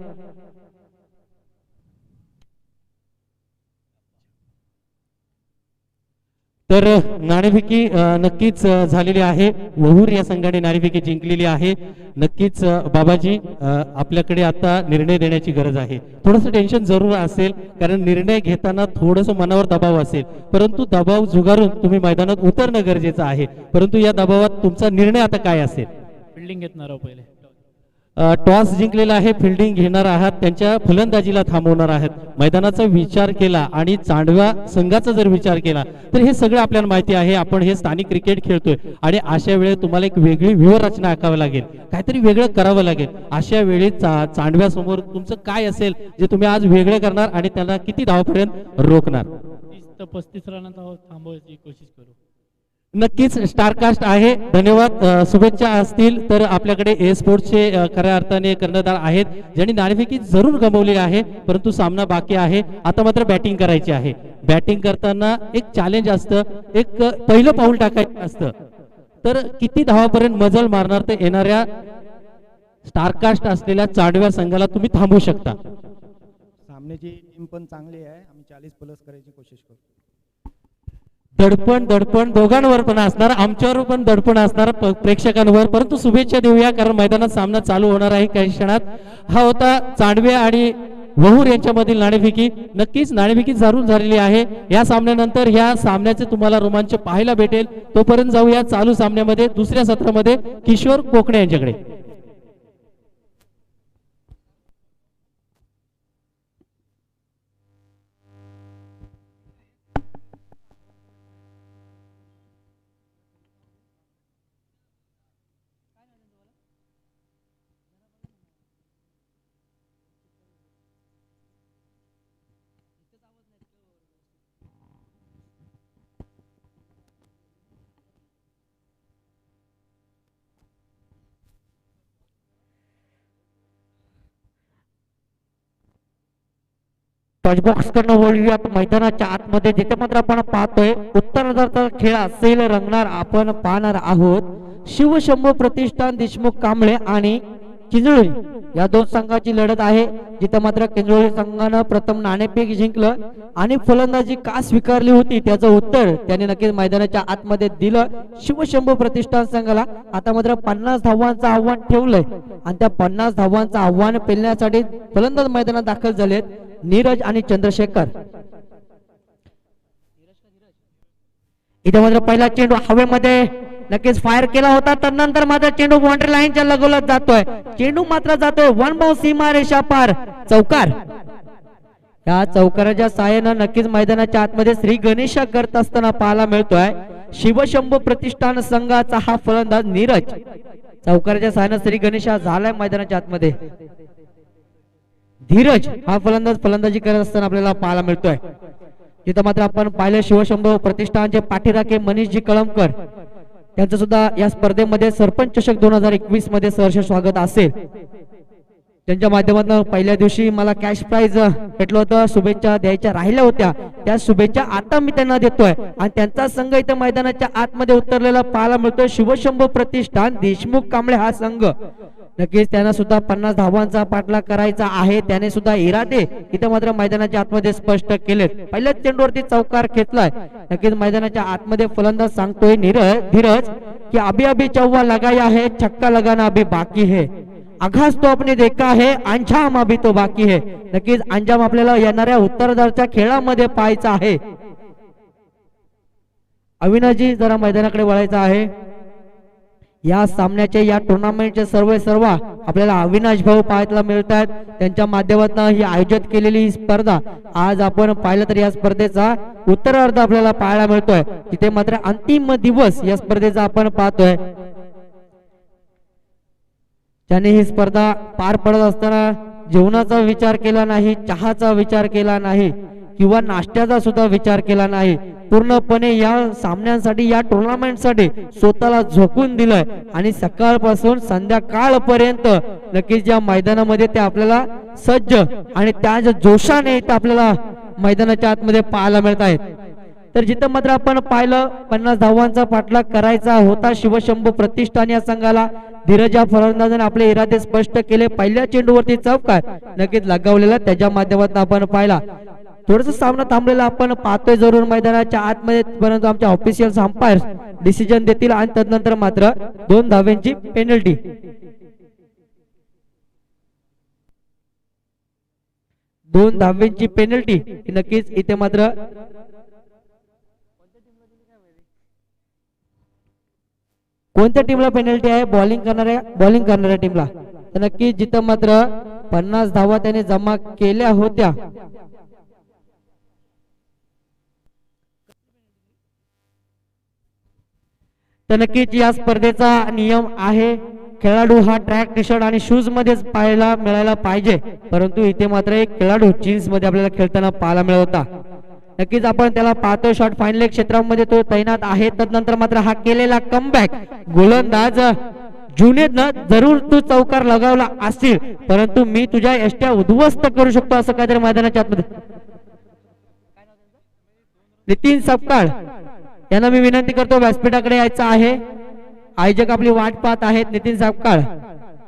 S2: तर नाणेफेकी नक्कीच झालेली आहे. वहूर या संघाने नाणेफेकी जिंकलेली आहे. नक्कीच बाबाजी आपल्याकडे आता निर्णय देण्याची गरज आहे. थोडंसं टेन्शन जरूर असेल, कारण निर्णय घेताना थोडंसं मनावर दबाव असेल, परंतु दबाव झुगारून तुम्ही मैदानात उतरणं गरजेचं आहे. परंतु या दबावात तुमचा निर्णय आता काय असेल?
S3: फिल्डिंग घेणार आहोत पहिले.
S2: टॉस जिंकलेला आहे, फिल्डिंग घेणार आहात, त्यांच्या फलंदाजीला थांबवणार आहात. मैदानाचा विचार केला आणि चांडवा संघाचा जर विचार केला तर हे सगळं आपल्याला माहिती आहे. आपण हे स्थानिक क्रिकेट खेळतोय आणि अशा वेळेस तुम्हाला एक वेगळी व्यूहरचना आखावी लागेल, काहीतरी वेगळं करावं लागेल. अशा वेळी चांडव्यासमोर तुमचं काय असेल जे तुम्ही आज वेगळं करणार आणि त्यांना किती धावापर्यंत रोखणार?
S3: 30 ते 35 रनात थांबवायची कोशिश करू.
S2: नक्कीच स्टारकास्ट आहे. धन्यवाद. शुभेच्छा असतील तर आपल्याकडे ए स्पोर्ट्सचे खऱ्या अर्थाने कर्णधार आहेत, ज्यांनी नाणेफेकी जरूर गमावली आहे, परंतु सामना बाकी आहे. आता मात्र बॅटिंग करायची आहे. बॅटिंग करताना एक चॅलेंज असतं, एक पहिलं पाऊल टाकायचं असतं. तर किती धावापर्यंत मजल मारणार ते येणाऱ्या स्टारकास्ट असलेल्या चांडव्या संघाला तुम्ही थांबवू शकता.
S4: सामन्याची टीम पण चांगली आहे. आम्ही 40+ करायची कोशिश करू.
S2: दडपण दोघांवर पण असणार, आमच्यावर पण दडपण असणार प्रेक्षकांवर. परंतु शुभेच्छा देऊया, कारण मैदानात सामना चालू होणार आहे काही क्षणात. हा होता चांडवे आणि वहूर यांच्यामधील नाणेफेकी. नक्कीच नाणेफेकी जरूर झालेली आहे. या सामन्यानंतर ह्या सामन्याचे तुम्हाला रोमांच पाहायला भेटेल. तोपर्यंत जाऊया चालू सामन्यामध्ये. दुसऱ्या सत्रामध्ये किशोर कोकणे यांच्याकडे.
S1: टचबॉक्स करणं वळूयात मैदानाच्या आतमध्ये, जिथे मात्र आपण पाहतोय उत्तरार्धाचा खेळ असेल रंगणार. आपण पाहणार आहोत शिवशंभू प्रतिष्ठान देशमुख कांबळे आणि किंजळी या 2 संघाची लढत आहे, जिथे मात्र किंजळी संघानं प्रथम नाणेफेक जिंकलं आणि फलंदाजी का स्वीकारली होती त्याचं उत्तर त्याने नक्कीच मैदानाच्या आतमध्ये दिलं शिवशंभू प्रतिष्ठान संघाला. आता मात्र 50 धावांचं आव्हान ठेवलंय आणि त्या 50 धावांचं आव्हान पेलण्यासाठी फलंदाज मैदानात दाखल झालेत नीरज आणि चंद्रशेखर. इथे मात्र पहिला चेंडू हवेमध्ये नक्कीच फायर केला होता, त्यानंतर मात्र चेंडू बाउंड्री लाईनच्या लगोलग जातोय. चेंडू मात्र जातोय वन बाउंस सीमा रेषा पार. चौकार. या चौकाराच्या साहाय्यानं नक्कीच मैदानाच्या आतमध्ये श्री गणेश करत असताना पाहायला मिळतोय शिवशंभू प्रतिष्ठान संघाचा हा फलंदाज नीरज. चौकाराच्या साहाय्यानं श्री गणेश झालाय मैदानाच्या आतमध्ये. धीरज हा फलंदाजी करत असताना आपल्याला पाहायला मिळतोय. तिथं मात्र आपण पाहिलं शिवशंभू प्रतिष्ठानचे पाठीराखे मनीषजी कळमकर यांचं सुद्धा या स्पर्धेमध्ये सरपंच चषक 2021 मध्ये सहर्ष स्वागत असेल. त्यांच्या माध्यमातून पहिल्या दिवशी मला कॅश प्राइज भेटलं होतं, शुभेच्छा द्यायच्या राहिल्या होत्या, त्या शुभेच्छा आता मी त्यांना देतोय. आणि त्यांचा संघ इथं मैदानाच्या आतमध्ये उतरलेला पाहायला मिळतोय शिवशंभू प्रतिष्ठान देशमुख कांबळे हा संघ. नक्कीच त्यांना सुद्धा 50 धावांचा पाठलाग करायचा आहे. त्याने सुद्धा इरादे इथं मात्र मैदानाच्या आतमध्ये स्पष्ट केलेत. पहिल्याच चेंडूवरती चौकार खेचलाय. नक्कीच मैदानाच्या आतमध्ये फलंदाज सांगतोय धीरज की अभी अभी चौवा लगाया है, छक्का लगाना अभी बाकी है, आघात तो आपने देखा है, अंजाम अभी तो बाकी है. नक्कीच अंजाम आपल्याला येणाऱ्या उत्तरार्धाच्या खेळामध्ये पाहायचा आहे. अविनाशजी जरा मैदानाकडे वळायचा आहे. या सामन्याचे या टुर्नामेंटचे सर्व आपल्याला अविनाश भाऊ पाहायला मिळत आहेत. त्यांच्या माध्यमातून ही आयोजित केलेली ही स्पर्धा आज आपण पाहिलं तर या स्पर्धेचा उत्तरार्ध आपल्याला पाहायला मिळतोय. तिथे मात्र अंतिम दिवस या स्पर्धेचा आपण पाहतोय. ज्याने ही स्पर्धा पार पडत असताना जेवणाचा विचार केला नाही, चहाचा विचार केला नाही किंवा नाश्त्याचा सुद्धा विचार केला नाही. पूर्णपणे या सामन्यांसाठी या टुर्नामेंटसाठी स्वतःला झोकून दिलंय आणि सकाळपासून संध्याकाळपर्यंत नक्कीच या मैदानामध्ये ते आपल्याला सज्ज आणि त्याच जोशाने इथं आपल्याला मैदानाच्या आतमध्ये पाहायला मिळत आहेत. तर जिथं मात्र आपण पाहिलं 50 धावांचा पाठलाग करायचा होता शिवशंभू प्रतिष्ठान या संघाला. धीरजा फलंदाजाने आपले इरादे स्पष्ट केले. पहिल्या चेंडूवरती चौकार नक्कीच लगावलेला त्याच्या माध्यमातून आपण पाहिला. थोडस सामना थांबलेला आपण पाहतोय जरूर मैदानाच्या आतमध्ये, परंतु आमच्या ऑफिशियल अंपायर डिसिजन देतील आणि तदनंतर मात्र 2 धावांची पेनल्टी. दोन धावांची पेनल्टी नक्कीच इथे मात्र कोणत्या टीमला पेनल्टी आहे? बॉलिंग करणाऱ्या टीमला. तर नक्की जिथं मात्र 50 धावा त्याने जमा केल्या होत्या. तर नक्कीच या स्पर्धेचा नियम आहे खेळाडू हा ट्रॅक टी शर्ट आणि शूज मध्येच पाहायला मिळायला पाहिजे, परंतु इथे मात्र एक खेळाडू जीन्स मध्ये आपल्याला खेळताना पाहायला मिळत होता. नक्कीच आपण त्याला पाहतोय शॉट फायनल क्षेत्रामध्ये तो तैनात आहे. तदनंतर मात्र हा केलेला कमबॅक गोलंदाज जुनेदनं जरूर तू चौकार लगावला असेल, परंतु मी तुझ्या एष्ट्या उद्ध्वस्त करू शकतो असं काहीतरी मैदानाच्या आतमध्ये. नितीन सपकाळ यांना मी विनंती करतो व्यासपीठाकडे यायचं आहे. आयोजक आपली वाट पाहत आहेत. नितीन सपकाळ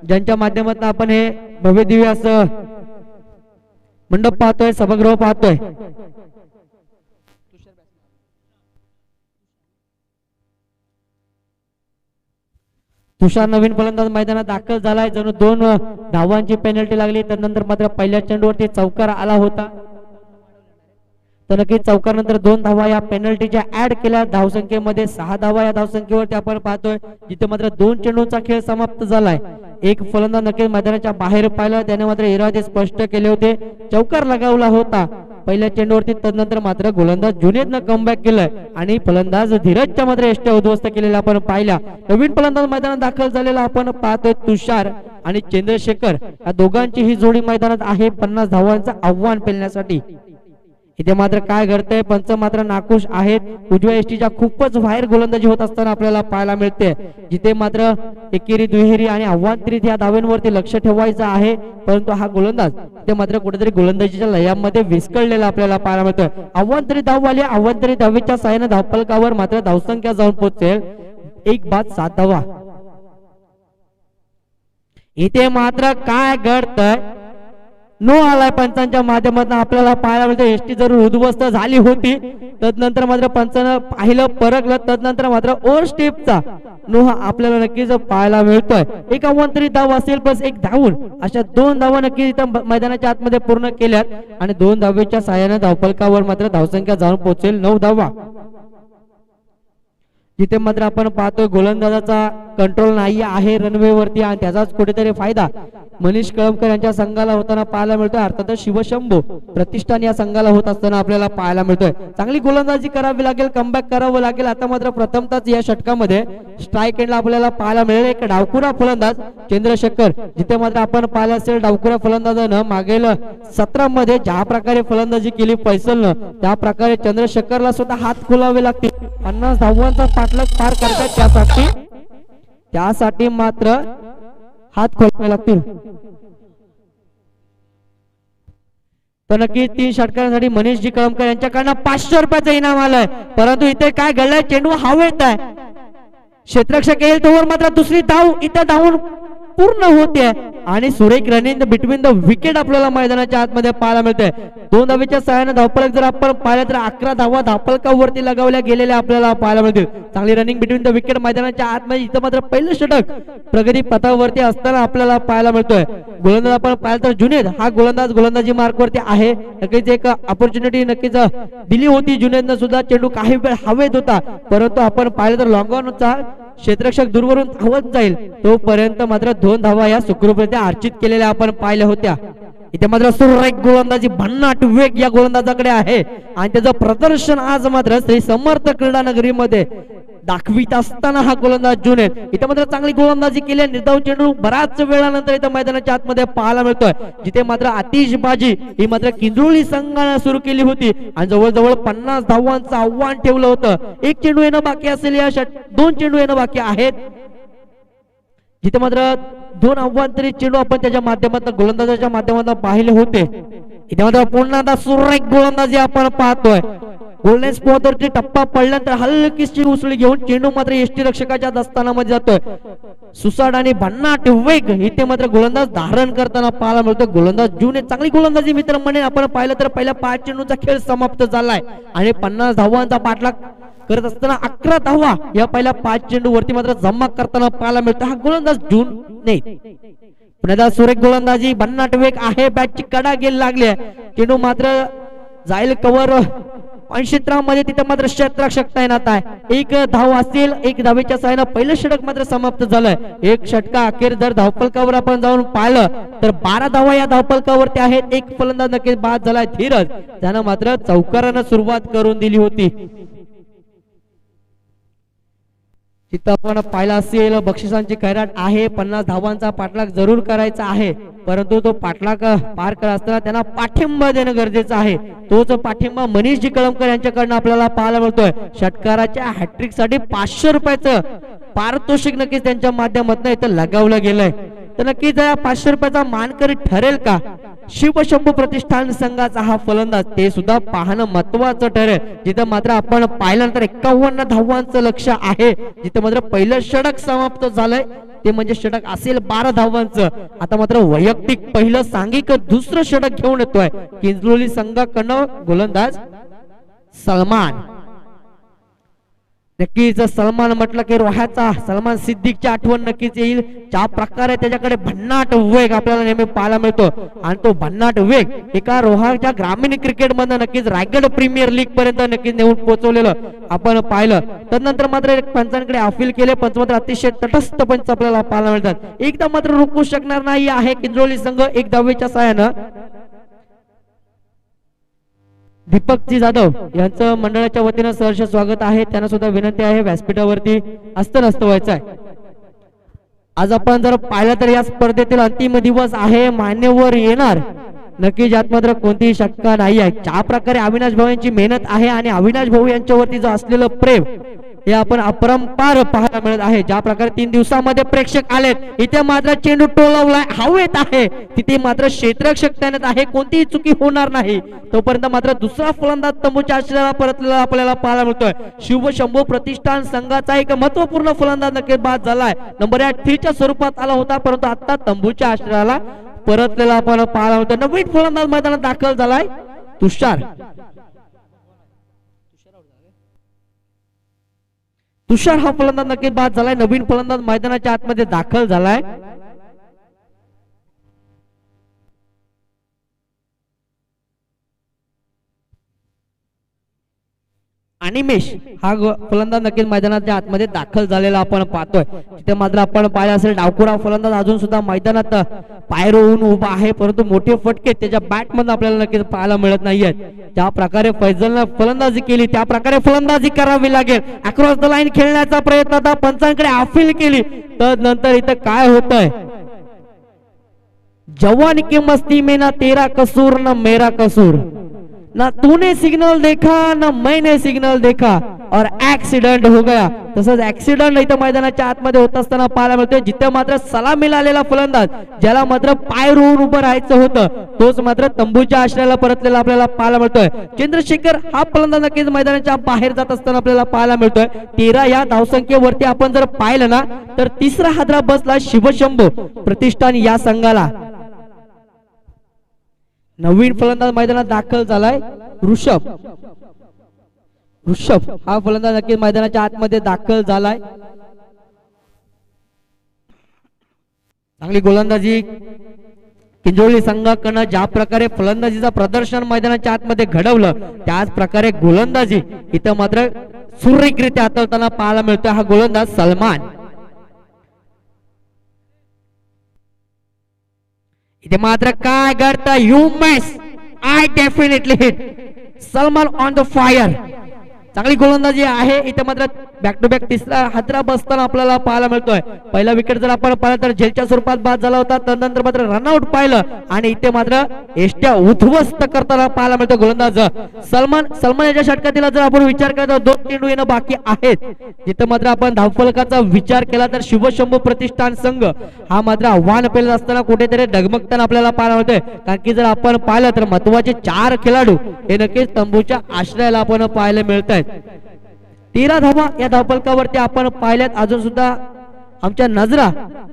S1: ज्यांच्या माध्यमातून आपण हे भव्य दिव्य असं मंडप पाहतोय, सभागृह पाहतोय. तुषार नवीन फलंदाज मैदानात दाखल झालाय. जणू 2 धावांची पेनल्टी लागली. त्यानंतर मात्र पहिल्या चेंडूवरती चौकार आला होता. तर नक्कीच चौकार नंतर 2 धावा या पेनल्टीच्या ऍड केल्या. धावसंख्येमध्ये 6 धावा या धावसंख्येवरती आपण पाहतोय. जिथे मात्र 2 चेंडूंचा खेळ समाप्त झालाय. एक फलंदाज नक्कीच मैदानाच्या बाहेर पाहिला. त्याने मात्र इरादे स्पष्ट केले होते. चौकार लगावला होता पहिल्या चेंडूवरती. तदनंतर मात्र गोलंदाज जुनेदनं कमबॅक केलंय आणि फलंदाज धीरजच्या मात्र एष्ट्या उद्ध्वस्त केलेल्या आपण पाहिल्या. नवीन फलंदाज मैदानात दाखल झालेला आपण पाहतोय तुषार आणि चंद्रशेखर या दोघांची ही जोडी मैदानात आहे 50 धावांचं आव्हान पेलण्यासाठी. इथे मात्र काय घडतंय? पंच मात्र नाखुश आहेत. उजव्या एष्टीच्या खूपच बाहेर गोलंदाजी होत असताना आपल्याला पाहायला मिळते. जिथे मात्र एकेरी दुहेरी आणि आव्हांतरित या धावांवरती लक्ष ठेवायचं आहे, परंतु हा गोलंदाज ते मात्र कुठेतरी गोलंदाजीच्या लयामध्ये विस्कळलेला आपल्याला पाहायला मिळतोय. आव्हांतरित धाव आली. आव्हांतरित धावेच्या साहाय्याने धावफलकावर मात्र धावसंख्या जाऊन पोहोचेल 1 बाद 7 धावा. इथे मात्र काय घडतंय? नो आलाय पंचांच्या माध्यमातून आपल्याला पाहायला मिळतं. एसटी जरूर उद्ध्वस्त झाली होती. तदनंतर मात्र पंचानं पाहिलं, परखलं. तदनंतर मात्र ओव्हर स्टेपचा नो हा आपल्याला नक्कीच पाहायला मिळतोय. एक अवांतरित धाव असेल बस एक धावून अशा 2 धावा नक्की इथं मैदानाच्या आतमध्ये पूर्ण केल्यात आणि 2 धावेच्या साहाय्याने धावफलकावर मात्र धावसंख्या जाऊन पोहोचेल 9 धावा. जिथे मात्र आपण पाहतोय गोलंदाजाचा कंट्रोल नाही आहे रनवे वरती आणि त्याचाच कुठेतरी फायदा मनीष कळमकर यांच्या संघाला होताना पाहायला मिळतोय. अर्थातच शिवशंभू प्रतिष्ठान या संघाला होत असताना आपल्याला पाहायला मिळतोय. चांगली गोलंदाजी करावी लागेल, कमबॅक करावं लागेल. आता मात्र प्रथमतःच या षटकामध्ये स्ट्राईक एंडला आपल्याला पाहायला मिळेल एक डावखुरा फलंदाज चंद्रशेखर. जिथे मात्र आपण पाहिलं असेल डावखुरा फलंदाजानं मागील 17 मध्ये ज्या प्रकारे फलंदाजी केली फैसलनं, त्या प्रकारे चंद्रशेखरला सुद्धा हात खोलावे लागतील. 50 धावांचा पाठलाग पार करतात त्यासाठी मात्र हात खोलावे लागतील. तर नक्कीच 3 षटकांसाठी मनीषजी कळमकर यांच्याकडनं 500 रुपयाचं इनाम आलंय. परंतु इथे काय घडलंय? चेंडू हवेत आहे. क्षेत्ररक्षक येईल तोवर मात्र दुसरी धाव इथे धावून पूर्ण होते आणि सुरेख रनिंग बिटवीन द विकेट आपल्याला मैदानाच्या आतमध्ये पाहायला मिळते. 2 धावेच्या सहाय्याने धावफलक जर आपण पाहिलं तर 11 धावा धावफलकावरती लगावल्या गेलेल्या आपल्याला पाहायला मिळतील. चांगली रनिंग बिटवीन द विकेट मैदानाच्या आतमध्ये. इथं मात्र पहिलं षटक प्रगती पथावरती असताना आपल्याला पाहायला मिळतोय. गोलंदाज आपण पाहिलं तर जुनेद हा गोलंदाज गोलंदाजी मार्क वरती आहे. नक्कीच एक ऑपॉर्च्युनिटी नक्कीच दिली होती जुनेदनं सुद्धा. चेंडू काही वेळ हवेत होता, परंतु आपण पाहिलं तर लॉंग ऑनचा क्षेत्ररक्षक दूरवरून धावत जाईल तोपर्यंत मात्र 2 धावा या सुखरूपरित्या अर्चित केलेल्या आपण पाहिल्या होत्या. इथे मात्र सुरेख गोलंदाजी भन्नाट वेग या गोलंदाजाकडे आहे आणि त्याचं प्रदर्शन आज मात्र श्री समर्थ क्रीडा नगरीमध्ये दाखवित असताना हा गोलंदाज जुनेल इथे मात्र चांगली गोलंदाजी केली. निर्धाव चेंडू बराच वेळानंतर इथे मैदानाच्या आतमध्ये पाहायला मिळतोय, जिथे मात्र आतिषबाजी ही मात्र किंजळी संघाने सुरू केली होती आणि जवळजवळ 50 धावांचं आव्हान ठेवलं होतं. एक चेंडू येणं बाकी असेल, या 2 चेंडू येणं बाकी आहेत, जिथे मात्र 2 आव्हांतरी चेंडू आपण त्याच्या माध्यमातून गोलंदाजाच्या माध्यमातून पाहिले होते. इथे मात्र पुन्हा सुरेख गोलंदाजी आपण पाहतोय. गोलनेस स्पॉटवरती टप्पा पडल्यानंतर हलकीशी उसळी घेऊन चेंडू मात्र यष्टी रक्षकाच्या दस्तानामध्ये जातोय. सुसाड आणि भन्नाट वेग इथे मात्र गोलंदाज धारण करताना पाहायला मिळतोय. गोलंदाज जून चांगली गोलंदाजी मित्र म्हणे आपण पाहिलं तर पहिल्या 5 चेंडूचा खेळ समाप्त झालाय आणि 50 धावांचा पाठलाग करत असताना 11 धावा या पहिल्या 5 चेंडू वरती मात्र जमा करताना पाहायला मिळतो. हा गोलंदाज जून नाही, पुन्हा सुरेख गोलंदाजी भन्नाट वेग आहे. बॅटची कडा गेली लागली, चेंडू मात्र जाईल कव्हर क्षेत्रामध्ये, तिथे मात्र क्षेत्ररक्षक तैनात आहे. 1 धाव असेल, 1 धावेच्या साहाय्याने पहिलं षटक मात्र समाप्त झालंय. 1 षटका अखेर जर धावफलकावर आपण जाऊन पाहिलं तर 12 धावा या धावफलकावरती आहेत. 1 फलंदाज नक्कीच बाद झालाय धीरज, त्यानं मात्र चौकारानं सुरुवात करून दिली होती. तिथं आपण पाहिला असेल बक्षिसांची खैराट आहे. 50 धावांचा पाठलाग जरूर करायचा आहे, परंतु तो पाठलाग पार करत असताना त्यांना पाठिंबा देणं गरजेचं आहे. तोच पाठिंबा मनीषजी कळमकर यांच्याकडनं आपल्याला पाहायला मिळतोय. षटकाराच्या हॅट्रिक साठी 500 रुपयाचं पारितोषिक नक्कीच त्यांच्या माध्यमातून इथं लगावलं गेलंय. तर नक्कीच या 500 रुपयाचा मानकरी ठरेल का शिवशंभू प्रतिष्ठान संघाचा हा फलंदाज, ते सुद्धा पाहणं महत्वाचं ठरेल. जिथं मात्र आपण पाहिल्यानंतर 51 धावांचं लक्ष आहे, जिथं मात्र पहिलं षटक समाप्त झालंय ते म्हणजे षटक असेल 12 धावांचं. आता मात्र वैयक्तिक पहिलं सांघिक दुसरं षटक घेऊन येतोय किंजलोली संघाकडनं गोलंदाज सलमान. नक्कीच सलमान म्हटलं की रोह्याचा सलमान सिद्दीकची आठवण नक्कीच येईल. ज्या प्रकारे त्याच्याकडे भन्नाट वेग आपल्याला नेहमी पाहायला मिळतो आणि तो भन्नाट वेग एका रोहाच्या ग्रामीण क्रिकेट मध्ये नक्कीच रायगड प्रीमियर लीग पर्यंत नक्कीच नेऊन पोहोचवलेलं आपण पाहिलं. त्यानंतर मात्र पंचांकडे अपील केले, पंच मात्र अतिशय तटस्थ पंच आपल्याला पाहायला मिळतात. एकदा मात्र रोखू शकणार नाही आहे किंजळी संघ 1 धावेच्या साहाय्यानं. दीपकजी जाधव यांचं मंडळाच्या वतीनं सहर्ष स्वागत आहे. त्यांना सुद्धा विनंती आहे व्यासपीठावरती हस्त व्हायचं आहे. आज आपण जर पाहिलं तर या स्पर्धेतील अंतिम दिवस आहे, मान्यवर येणार नक्की, ज्यात मात्र कोणतीही शंका नाही आहे. ज्या प्रकारे अविनाश भाऊ यांची मेहनत आहे आणि अविनाश भाऊ यांच्यावरती जो असलेलं प्रेम हे आपण अपरंपार पाहायला मिळत आहे. ज्या प्रकारे 3 दिवसामध्ये प्रेक्षक आलेत, इथे मात्र चेंडू टोलवलाय, हवेत आहे, तिथे मात्र क्षेत्ररक्षक तैनात आहे, कोणतीही चुकी होणार नाही. तोपर्यंत मात्र दुसरा फलंदाज तंबूच्या आश्रयाला परतलेला आपल्याला पाहायला मिळतोय. शिवशंभू प्रतिष्ठान संघाचा एक महत्वपूर्ण फलंदाज नक्कीच बाद झालाय. नंबर 8 च्या स्वरूपात आला होता, परंतु आता तंबूच्या आश्रयाला परतलेला आपण पाहायला मिळतोय. नवीन फलंदाज मैदानात दाखल झालाय तुषार. तुषार हा फलंदाज नक्कीच बाद झालाय. नवीन फलंदाज मैदानाच्या आतमध्ये दाखल झालाय. अनिमेश हा फलंदाज नक्कीच मैदानाच्या आतमध्ये दाखल झालेला आपण पाहतोय. तिथे मात्र आपण पाहिलं असेल डावखुरा फलंदाज अजून सुद्धा मैदानात पाय रोवून उभा आहे, परंतु मोठे फटके त्याच्या बॅट मध्ये आपल्याला नक्कीच पाहायला मिळत नाहीयेत. ज्या प्रकारे फैजलनं फलंदाजी केली त्या प्रकारे फलंदाजी करावी लागेल. अक्रॉस द लाईन खेळण्याचा प्रयत्न आता पंचांकडे अपील केली, तर नंतर इथं काय होतंय, जवान की मस्ती में ना तेरा कसूर ना मेरा कसूर, ना तूने सिग्नल देखा ना मैंने सिग्नल देखा और ऍक्सिडेंट हो गया. तसंच ऍक्सिडेंट इथं मैदानाच्या आतमध्ये होत असताना पाहायला मिळतोय. जिथे मात्र सलामी आलेला फलंदाज, ज्याला मात्र पाय रोवून उभं राहायचं होतं, तोच मात्र तंबूच्या आश्रयाला परतलेला आपल्याला पाहायला मिळतोय. चंद्रशेखर हा फलंदाज नक्कीच मैदानाच्या बाहेर जात असताना आपल्याला पाहायला मिळतोय. 13 या धावसंख्येवरती आपण जर पाहिलं ना तर तिसरा हादरा बसला शिवशंभू प्रतिष्ठान या संघाला. नवीन फलंदाज मैदानात दाखल झालाय ऋषभ. ऋषभ हा फलंदाज नक्कीच मैदानाच्या आतमध्ये दाखल झालाय. चांगली गोलंदाजी किंजळी संघाकडनं ज्या प्रकारे फलंदाजीचं प्रदर्शन मैदानाच्या आतमध्ये घडवलं, त्याच प्रकारे गोलंदाजी इथं मात्र सुरेखरित्या हाताळताना पाहायला मिळतोय हा गोलंदाज सलमान. इथे मात्र काय घडतं, you miss, I definitely hit. Salman on the fire. चांगली गोलंदाजी आहे. इथे मात्र बॅक टू बॅक तिसरा हादरा बसताना आपल्याला पाहायला मिळतोय. पहिला विकेट जर आपण पाहिलं तर झेलच्या स्वरूपात बाद झाला होता, त्यानंतर मात्र रनआउट पाहिलं आणि इथे मात्र एष्ट्या उद्ध्वस्त करताना पाहायला मिळतो गोलंदाज सलमान याच्या षटकातील जर आपण विचार केला तर 2 चेंडू येणं बाकी आहेत. तिथे मात्र आपण धावफलकाचा विचार केला तर शिवशंभू प्रतिष्ठान संघ हा मात्र आव्हान पेलत असताना कुठेतरी डगमगताना आपल्याला पाहायला मिळतोय. कारण की जर आपण पाहिलं तर महत्वाचे 4 खेळाडू हे नक्कीच तंबूच्या आश्रयाला आपण पाहायला मिळत आहेत. 13 धावा या धावफलकावरती आपण पाहिल्यात. अजून सुद्धा आमच्या नजरा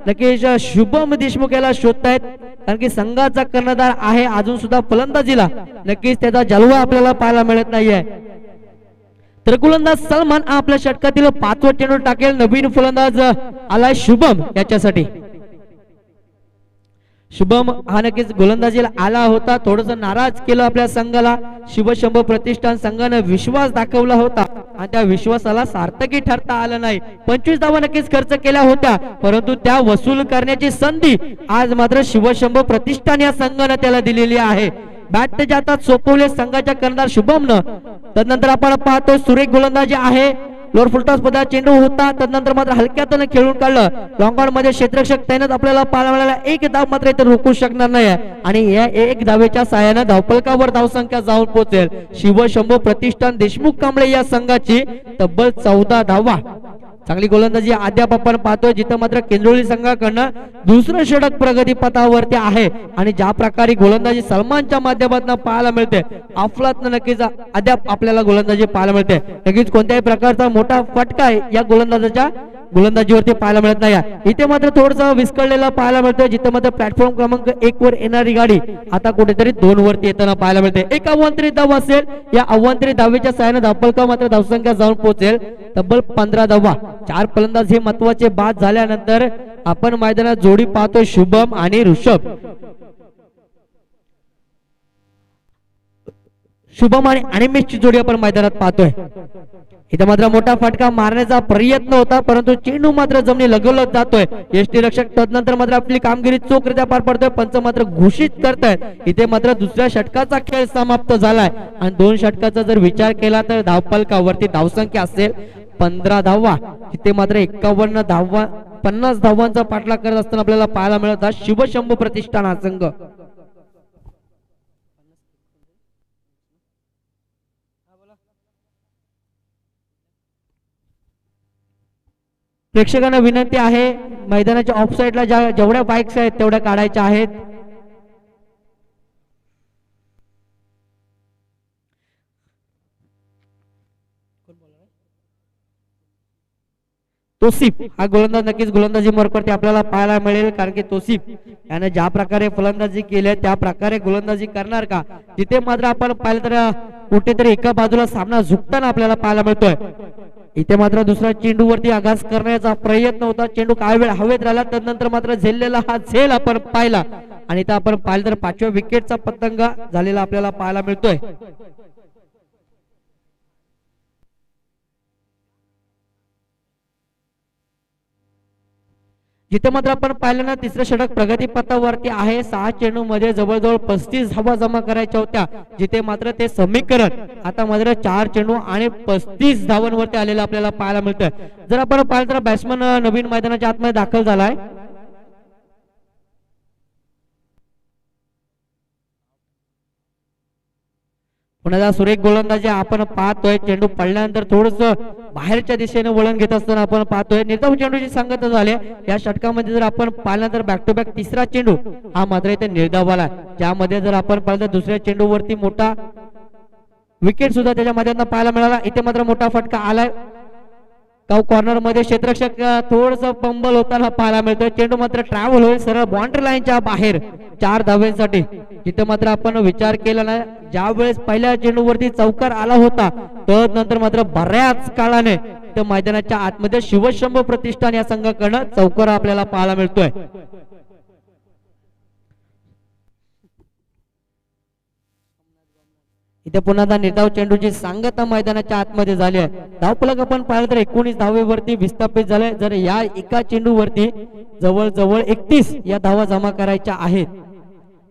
S1: नक्कीच शुभम देशमुख याला शोधतायत, कारण की संघाचा कर्णधार आहे. अजून सुद्धा फलंदाजीला नक्कीच त्याचा जलवा आपल्याला पाहायला मिळत नाहीये. तर गोलंदाज सलमान आपल्या षटकातील 5वा चेंडू टाकेल. नवीन फलंदाज आलाय शुभम याच्यासाठी. शुभम हा नक्कीच गोलंदाजीला आला होता. थोडस नाराज केलं आपल्या संघाला. शिवशंभू प्रतिष्ठान संघाने विश्वास दाखवला होता आणि त्या विश्वासाला सार्थकी ठरता आलं नाही. 25 धावा नक्कीच खर्च केल्या होत्या, परंतु त्या वसूल करण्याची संधी आज मात्र शिवशंभू प्रतिष्ठान या संघाने त्याला दिलेली आहे. बॅट त्याच्या हातात सोपवले संघाच्या कर्णधार शुभमनं. त्यानंतर आपण पाहतो सुरेख गोलंदाजी आहे. लोअर फुलटॉस मध्ये चेंडू होता, त्यानंतर मात्र हलक्यातून खेळून काढलं. लॉंग ऑन मध्ये क्षेत्ररक्षक तैनात आपल्याला पाहायला मिळाला. एक धाव मात्र इथे रोखू शकणार नाही आणि या एक धावेच्या साहाय्याने धावफलकावर धावसंख्या जाऊन पोहोचेल. शिवशंभू प्रतिष्ठान देशमुख कांबळे या संघाची तब्बल 14 धावा. चांगली गोलंदाजी अद्याप आपण पाहतोय, जिथं मात्र केंद्रोळी संघाकडनं दुसरं षटक प्रगती पथावरती आहे आणि ज्या प्रकारे गोलंदाजी सलमानच्या माध्यमातून पाहायला मिळते, अफलातनं नक्कीच अद्याप आपल्याला गोलंदाजी पाहायला मिळते. नक्कीच कोणत्याही प्रकारचा मोठा फटका या गोलंदाजाच्या गोलंदाजीवरती पाहायला मिळत नाही. इथे मात्र थोडंसं विस्कळलेला पाहायला मिळतोय, जिथे मात्र प्लॅटफॉर्म क्रमांक 1 वर येणारी गाडी आता कुठेतरी 2 वरती येताना पाहायला मिळते. एक अवांतरित धाव असेल, या अवांतरित धावेच्या साहाय्याने धावफलका मात्र धावसंख्या जाऊन पोहोचेल तब्बल 15 धावा. 4 फलंदाज हे महत्वाचे बाद झाल्यानंतर आपण मैदानात जोडी पाहतोय शुभम आणि ऋषभ. शुभम आणि अनिमेशची जोडी आपण मैदानात पाहतोय. इथे मात्र मोठा फटका मारण्याचा प्रयत्न होता, परंतु चेंडू मात्र जमिनी लगोलग जातोय. यष्टीरक्षक तदनंतर मात्र आपली कामगिरी चोखरित्या पार पडतोय. पंच मात्र घोषित करतायत. इथे मात्र दुसऱ्या षटकाचा खेळ समाप्त झालाय आणि 2 षटकाचा जर विचार केला तर धावफलकावरती धावसंख्या असेल 15 धावा. इथे मात्र 51 धावा 50 धावांचा पाठलाग करत असताना आपल्याला पाहायला मिळत आहे शिवशंभू प्रतिष्ठान हा संघ. प्रेक्षकांना विनंती आहे, मैदानाच्या ऑफ साइडला जेवढ्या बाईक्स आहेत तेवढ्या काढायच्या आहेत. तोसिफ हा गोलंदाज नक्कीच गोलंदाजी मार्फत आपल्याला पाहायला मिळेल, कारण की तोसिफ याने ज्या प्रकारे फलंदाजी केली त्या प्रकारे गोलंदाजी करणार का. तिथे मात्र आपण पाहिलं तर कुठेतरी एका बाजूला सामना झुकताना आपल्याला पाहायला मिळतोय. इथे मात्र दुसऱ्या चेंडू वरती आघात करण्याचा प्रयत्न होता. चेंडू काही वेळ हवेत राहिला, त्यानंतर मात्र झेललेला हा झेल आपण पाहिला आणि इथे आपण पाहिलं तर 5व्या विकेटचा पतंग झालेला आपल्याला पाहायला मिळतोय. जिथे मात्र आपण पाहिलं ना तिसरं षटक प्रगती पथावरती आहे. 6 चेंडू मध्ये जवळजवळ 35 धावा जमा करायच्या होत्या, जिथे मात्र ते समीकरण आता मात्र 4 चेंडू आणि 35 धावांवरती आलेलं आपल्याला पाहायला मिळतंय. जर आपण पाहिलं तर बॅट्समन नवीन मैदानाच्या आतमध्ये दाखल झालाय. पुन्हा सुरेख गोलंदाजी आपण पाहतोय. चेंडू पडल्यानंतर थोडस बाहेरच्या दिशेने वळण घेत असताना आपण पाहतोय. निर्धाव चेंडूची सांगता झाली या षटकामध्ये. जर आपण पाहिलं तर बॅक टू बॅक तिसरा चेंडू हा मात्र इथे निर्धाव आला, ज्यामध्ये जर आपण पाहिलं तर दुसऱ्या चेंडू वरती मोठा विकेट सुद्धा त्याच्या माध्यमातून पाहायला मिळाला. इथे मात्र मोठा फटका आलाय. कॉर्नर मध्ये क्षेत्ररक्षक थोडस पंबल होताना पाहायला मिळतोय. चेंडू मात्र ट्रॅव्हल होईल सरळ बाउंड्री लाईनच्या बाहेर 4 धावेसाठी. इथे मात्र आपण विचार केला ना, ज्या वेळेस पहिल्या चेंडूवरती चौकार आला होता तर नंतर मात्र बऱ्याच काळाने त्या मैदानाच्या आतमध्ये शिवशंभू प्रतिष्ठान या संघाकडनं चौकार आपल्याला पाहायला मिळतोय. इथे पुन्हा निर्धाव चेंडूची सांगता मैदानाच्या आतमध्ये झाली आहे. धावफलक आपण पाहिलं तर 19 धावेवरती विस्थापित झाले. जर या एका चेंडूवरती जवळजवळ 31 या धावा जमा करायच्या आहेत.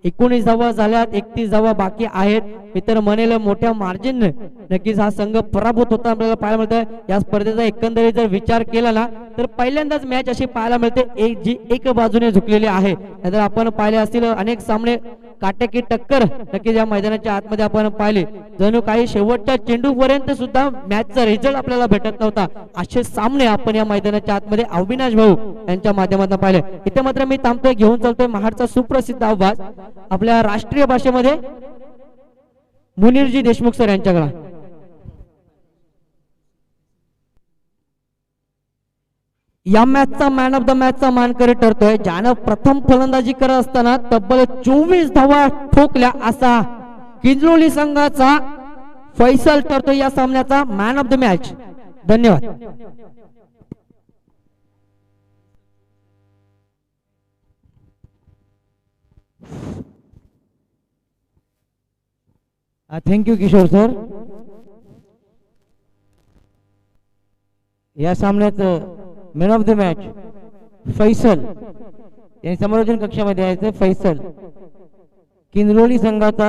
S1: 19 धावा झाल्यात, 31 धावा बाकी आहेत. मित्र म्हणेल मोठ्या मार्जिन नक्कीच हा संघ पराभूत होता आपल्याला पाहायला मिळतंय. या स्पर्धेचा एकंदरीत जर विचार केला ना तर पहिल्यांदाच मॅच अशी पाहायला मिळते जी एक बाजूने झुकलेली आहे. नाहीतर आपण पाहिले असतील अनेक सामने काटेकी टक्कर नक्कीच या मैदानाच्या आतमध्ये आपण पाहिले. जणू काही शेवटच्या चेंडू पर्यंत सुद्धा मॅचचा रिझल्ट आपल्याला भेटत नव्हता. असे सामने आपण या मैदानाच्या आतमध्ये अविनाश भाऊ यांच्या माध्यमातून पाहिले. इथे मात्र मी थांबतोय, घेऊन चालतोय महाडचा सुप्रसिद्ध आवाज आपल्या राष्ट्रीय भाषेमध्ये मुनीरजी देशमुख सर यांच्याकडे. या मॅचचा मॅन ऑफ द मॅचचा मानकरी ठरतोय ज्यानं प्रथम फलंदाजी करत असताना तब्बल 24 धावा ठोकल्या असा किंजलोली संघाचा फैसल ठरतोय या सामन्याचा मॅन ऑफ द मॅच. धन्यवाद. Thank you Kishore sir. या सामन्याचं man of the match Faisal यांनी समालोचन कक्षामध्ये यायचं. फैसल किंजलोली संघाचा